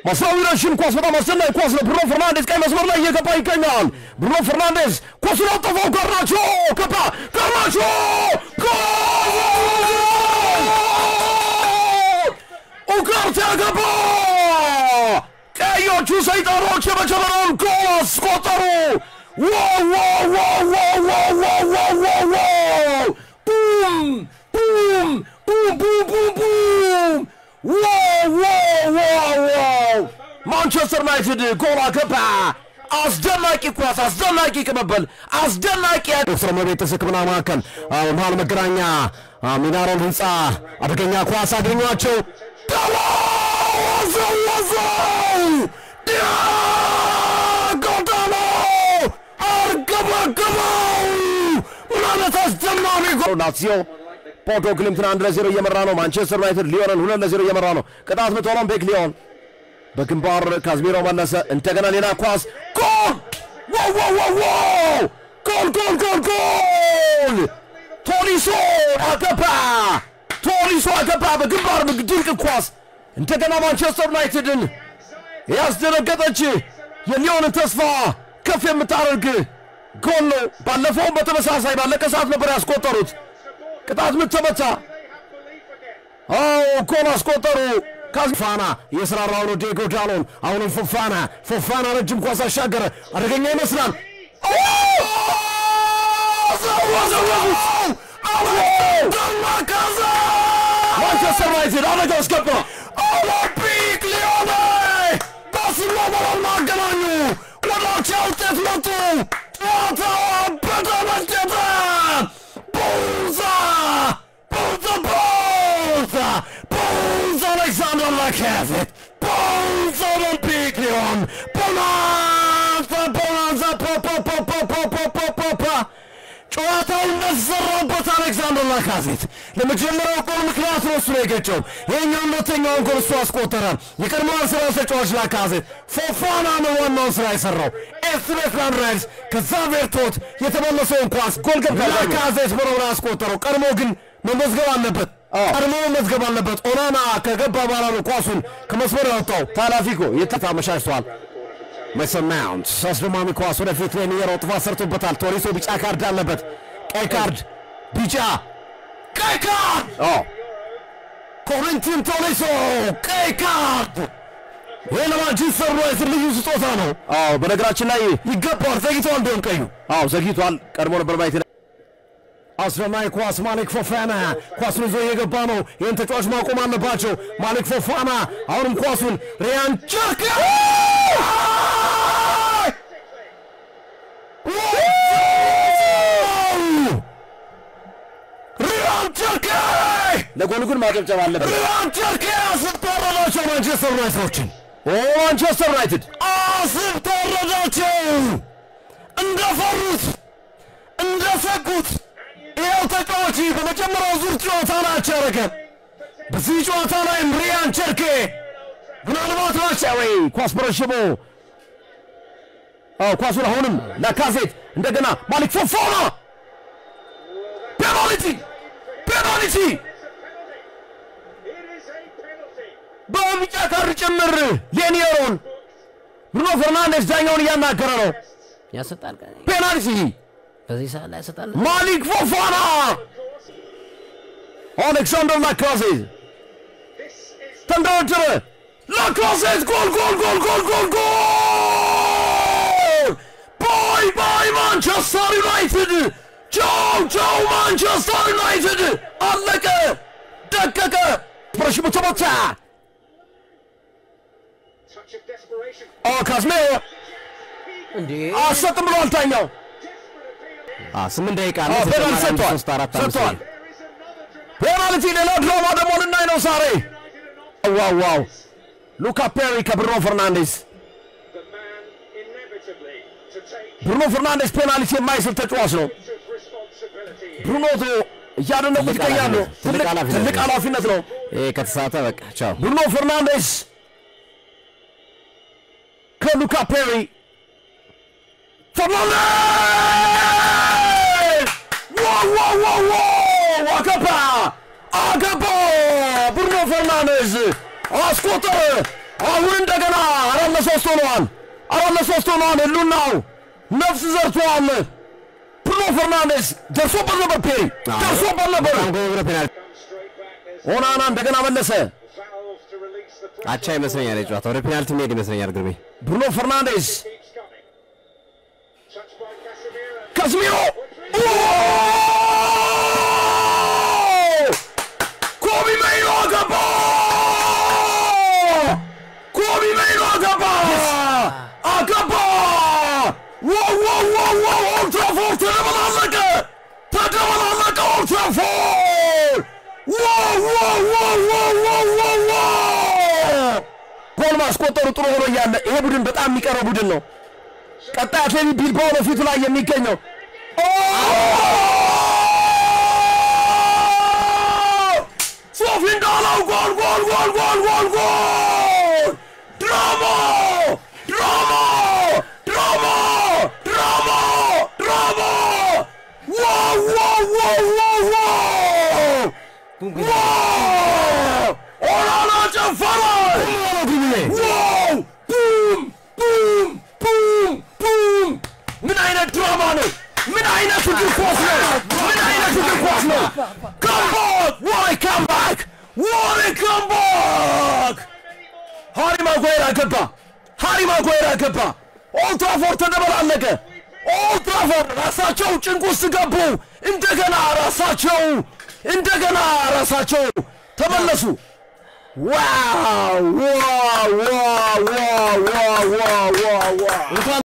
ማሳዊራሽን ኳስ በጣም አስደናቂ ኳስ ነው ብሩኖ ፈርናንዴዝ ቀይ መስመር ላይ እየገባ ይገኛል ብሩኖ ፈርናንዴዝ ኳሱን አጥፋው ጋርናቾ ገባ ጋርናቾ ጎል ኡጋርቴ ገባ ቀዮቹ ሰይጣኖች የመጀመሪያውን ጎል አስቆጠሩ ዋው ቡም ቡም ቡም ቡም ቡም ቡም wow Manchester United goal አገባ አስደናቂ ኳስ አስደናቂ ቅበል አስደናቂ ፍረመቤት ተሰክብና ማከል ማል መገናኛ ሚናሮን ህንጻ አደገኛ ኳስ አገኛቸው ጎዳሎ አርገበገበው ማለት አስደናቂ ጎል ላዚዮ Porto Glimt 1-0 እየመራ ነው ማንቸስተር ዩናይትድ ሊዮንን 2-0 እየመራ ነው ቅጣት ምት ኦሎምፒክ ሊዮን በግንባር ካዝሚሮ መለሰ እንደገና ሌላ ኳስ ጎል ጎል ቶሊሶ አገባ በግንባር ድንቅ ኳስ እንደገና ማንቸስተር ዩናይትድን ያስደነገጠች የሊዮንን ተስፋ ከፍ የምታደርግ ጎል ነው ባለፈው በተመሳሳይ ባለቀ ሰዓት ነበር ያስቆጠሩት ቅጣት ምትመታ ጎል አስቆጠሩ ካዝፋና የስራራው ነው ዲዮጎ ዳሎን አሁን ፎፋና ረጅም ኳስ አሻገረ አደገኛ ይመስላል ማንቸስተር ዩናይትድ አደጋ አስገባ ኦሎምፒክ ሊዮን ባርሴሎናን ማገናኙ ወዳቸው ውጤት መጡ ጨዋታው በተመለከተ Bolza Alexander Lacazette Bolza Olympique Lyon Bonanza ጨዋታው እንደዘራበት አሌክሳንደር ላካዜት ለመጀመሪያው ጎል ምክንያት ነው እሱ የገጨው የኛው ሁለተኛው ጎል እሱ አስቆጠረ የቀድሞው አርሰናል ተጫዋች ላካዜት ፎፋና ነው ዋናው ስራ የሰራው ኤስሬስ ላንድራይስ ከዛቬርቶት የተመለሰውን ኳስ ጎል ገባ ላካዜት ብሎ አስቆጠረው ቀድሞ ግን መመዝገብ አለበት ኦናና ከገባ በኋላ ነው ኳሱን ከመስመር ያወጣው ታላፊኮ የተታመሻሽቷል Mason Mount አስደማሚ ኳስ ወደፊት ላይ ጥፋ ሰርቶበታል ቶሪሶ ቢጫ ካርድ አለበት ቀይ ካርድ ኮሪንቲን ቶሪሶ ቀይ ካርድ ማንቸስተር ዩናይትድ ልዩ ስጦታ ነው በነገራችን ላይ ይገባል ዘግይቷል እንደውም ቀዩ ዘግይቷል ቀድሞ ነበር ማይት አስደማሚ ኳስ ማሊክ ፎፋና ኳሱን ይዞ እየገባ ነው ይህን ተጫዋች ማቆም አለባቸው ማሊክ ፎፋና አሁንም ኳሱን ሪያን ቸርካ ለጎልጉል ማጨብጨብ አለበት ሪያን ቸርካ አስፈራራቸው ማንቸስተር ዩናይትዶችን ማንቸስተር ዩናይትድ አስፈራራቸው እንደፈሩት እንደሰጉት ይኸው ተጫዋች በመጀመሪያው ዙር ጨዋታ ላይ አቻረገ በዚህ ጨዋታ ላይ ሪያን ቸርካ ምናልባት ማሻወይ ኳስ በረሽቦ ኳሱን አሁንም ላካዜት እንደገና ማሊክ ፎፋና ፔናልቲ በቢጫ ካርድ ጭምር ሌኒዮን ብሩኖ ፈርናንዴዝ ዳኛውን እያናገረ ነው ያሰጣል ፔናልቲ በዚህ ሰዓት ላይ ያሰጣል ማሊክ ፎፋና አሌክሳንደር ላካዜት ተንደረደረ ላካዜት ጎል ባይ ማንቸስተር ዩናይትድ ቻው ማንቸስተር ዩናይትድ አለቀ ደቀቀ ብረሽሙ ተመታ ካዝሜሮ እንዴ አሰጥም ብሏል ዳኛው 8 ደቂቃ ነው ሰጥቷል ፔናልቲ ሌላ ድራማ ደግሞ ልናይ ነው ዛሬ ዋው ሉካ ፔሪ ከብሩኖ ፈርናንዴዝ ብሩኖ ፈርናንዴዝ ፔናልቲ የማይስል ተጫዋች ነው ብሩኖ እያደነቁት ይገኛሉ ትልቅ ኃላፊነት ነው ከተሳተ በቃ ቻው ብሩኖ ፈርናንዴዝ ከሉካ ፔሪ ፈርናንዴዝ ዋው አገባ ብሩኖ ፈርናንዴዝ አስቆጠረ አሁን እንደገና 4-3 ሆኗል 4-3 ሆኗል ሁሉናው ነፍስ ዘርቷል ብሩኖ ፈርናንዴዝ ደርሶበት ነበር ፔሪ ደርሶበት ነበር ኦናና እንደገና መለሰ አቻ ይመስለኛል ጨዋታው ወደ ፔናልቲ ሜድ ይመስለኛል ግርሜ ብሩኖ ፈርናንዴዝ ካዝሚሮ ኮቢ ሜይኖ ገባ አገባ ኦልድ ትራፎርድ ተደበላለቀ ኦልድ ትራፎርድ ጎል ማስቆጠሩ ጥሩ ሆኖ እያለ ይሄ ቡድን በጣም የሚቀረው ቡድን ነው ቀጣይ አትሌቲክ ቢልባኦ ነው ፊቱ ላይ የሚገኘው ሶፊ እንዳለው ጎል ድራማ ኦናና ጨፈረ ቡም ምን አይነት ድራማ ነው ምን አይነት እግር ኳስ ነው ካምባክ ሃሪ ማጓየር ገባ ኦልድ ትራፎርድ ተደበላለቀ ኦልድ ትራፎርድ ራሳቸው ጭንቅ ውስጥ ገቡ እንደገና ራሳቸው ተመለሱ ዋው